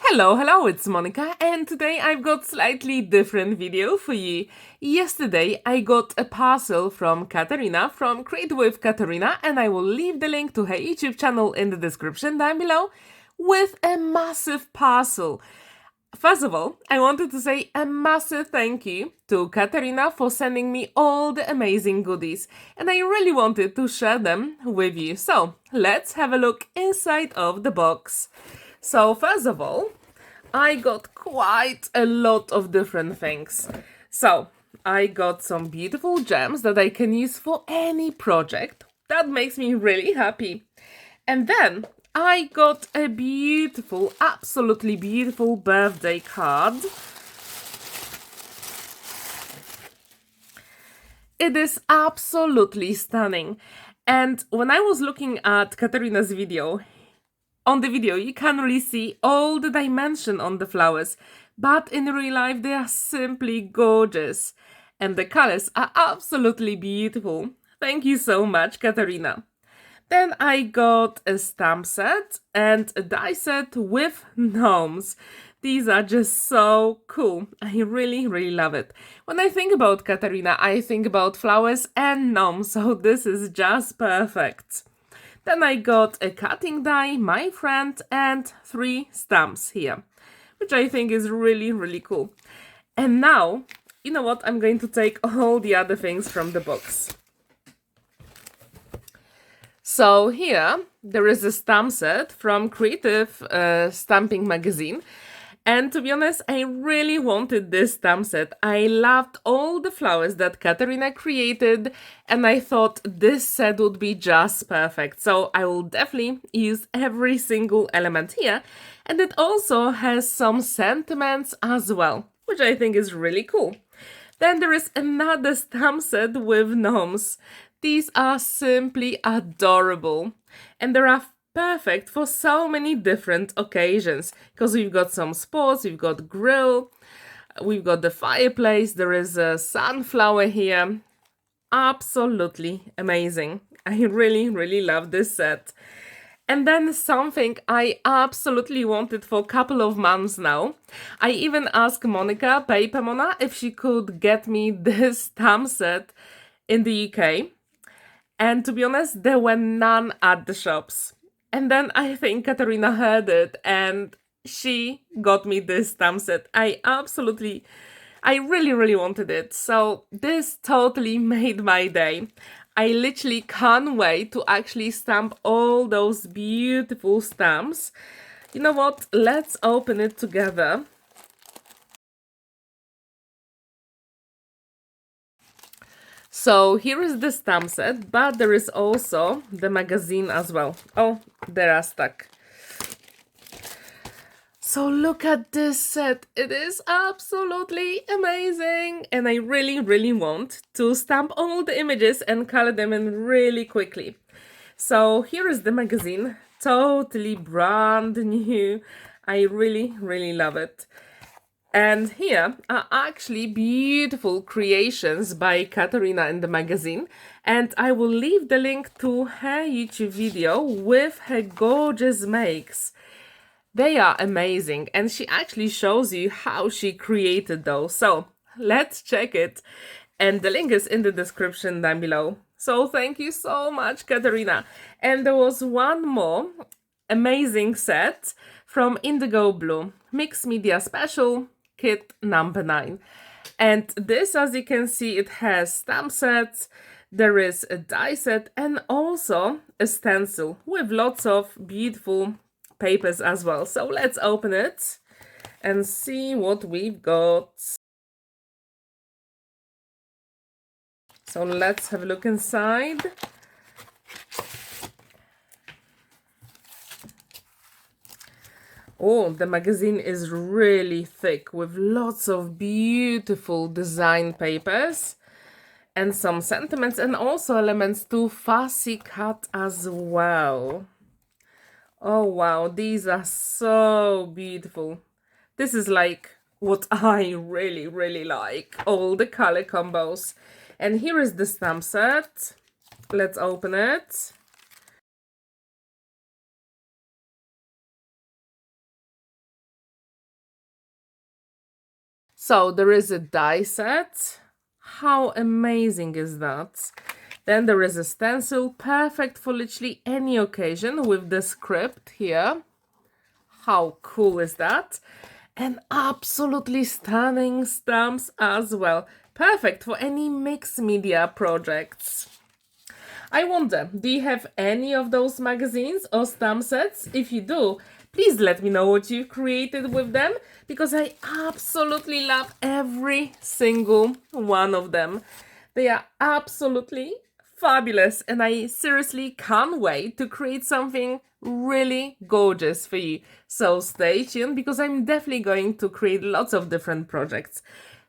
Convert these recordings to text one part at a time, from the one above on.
Hello, it's Monica, and today I've got slightly different video for you. Yesterday I got a parcel from Katarina from Create with Katarina, and I will leave the link to her YouTube channel in the description down below with a massive parcel. First of all, I wanted to say a massive thank you to Katarina for sending me all the amazing goodies, and I really wanted to share them with you. So let's have a look inside of the box. So first of all, I got quite a lot of different things. So I got some beautiful gems that I can use for any project. That makes me really happy. And then I got a beautiful, absolutely beautiful birthday card. It is absolutely stunning. And when I was looking at Katarina's video, on the video, you can't really see all the dimension on the flowers, but in real life, they are simply gorgeous. And the colors are absolutely beautiful. Thank you so much, Katarina. Then I got a stamp set and a die set with gnomes. These are just so cool. I really love it. When I think about Katarina, I think about flowers and gnomes, so this is just perfect. Then I got a cutting die, my friend, and 3 stamps here, which I think is really cool. And now, you know what? I'm going to take all the other things from the box. So here, there is a stamp set from Creative Stamping Magazine. And to be honest, I really wanted this stamp set. I loved all the flowers that Katarina created, and I thought this set would be just perfect. So I will definitely use every single element here. And it also has some sentiments as well, which I think is really cool. Then there is another stamp set with gnomes. These are simply adorable. And there are perfect for so many different occasions, because we've got some sports, we've got grill, we've got the fireplace, there is a sunflower here. Absolutely amazing. I really love this set. And then something I absolutely wanted for a couple of months now. I even asked Monica, Paper Mona, if she could get me this stamp set in the UK. And to be honest, there were none at the shops. And then I think Katarina heard it and she got me this stamp set. I really wanted it. So this totally made my day. I literally can't wait to actually stamp all those beautiful stamps. You know what? Let's open it together. So here is the stamp set, but there is also the magazine as well. Oh, they are stuck. So look at this set. It is absolutely amazing. And I really want to stamp all the images and color them in really quickly. So here is the magazine. Totally brand new. I really love it. And here are actually beautiful creations by Katarina in the magazine. And I will leave the link to her YouTube video with her gorgeous makes. They are amazing. And she actually shows you how she created those. So let's check it. And the link is in the description down below. So thank you so much, Katarina. And there was one more amazing set from Indigo Blue. Mixed Media Special. Kit number 9. And this, as you can see, it has stamp sets, there is a die set, and also a stencil with lots of beautiful papers as well. So let's open it and see what we've got. So let's have a look inside. Oh, the magazine is really thick with lots of beautiful design papers and some sentiments and also elements to fussy cut as well. Oh wow, these are so beautiful. This is like what I really like, all the color combos. And here is the stamp set. Let's open it. So there is a die set. How amazing is that? Then there is a stencil, perfect for literally any occasion with the script here. How cool is that? And absolutely stunning stamps as well. Perfect for any mixed media projects. I wonder, do you have any of those magazines or stamp sets? If you do, please let me know what you've created with them, because I absolutely love every single one of them. They are absolutely fabulous, and I seriously can't wait to create something really gorgeous for you. So stay tuned, because I'm definitely going to create lots of different projects.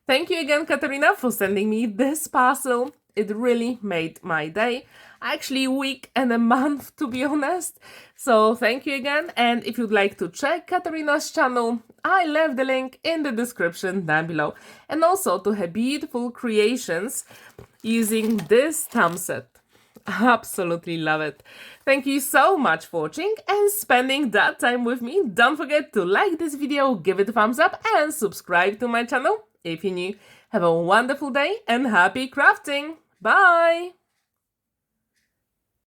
Thank you again, Katarina, for sending me this parcel. It really made my day. Actually, a week and a month, to be honest. So thank you again. And if you'd like to check Katarina's channel, I left the link in the description down below. And also to her beautiful creations using this stamp set. Absolutely love it. Thank you so much for watching and spending that time with me. Don't forget to like this video, give it a thumbs up and subscribe to my channel if you're new. Have a wonderful day and happy crafting. Bye!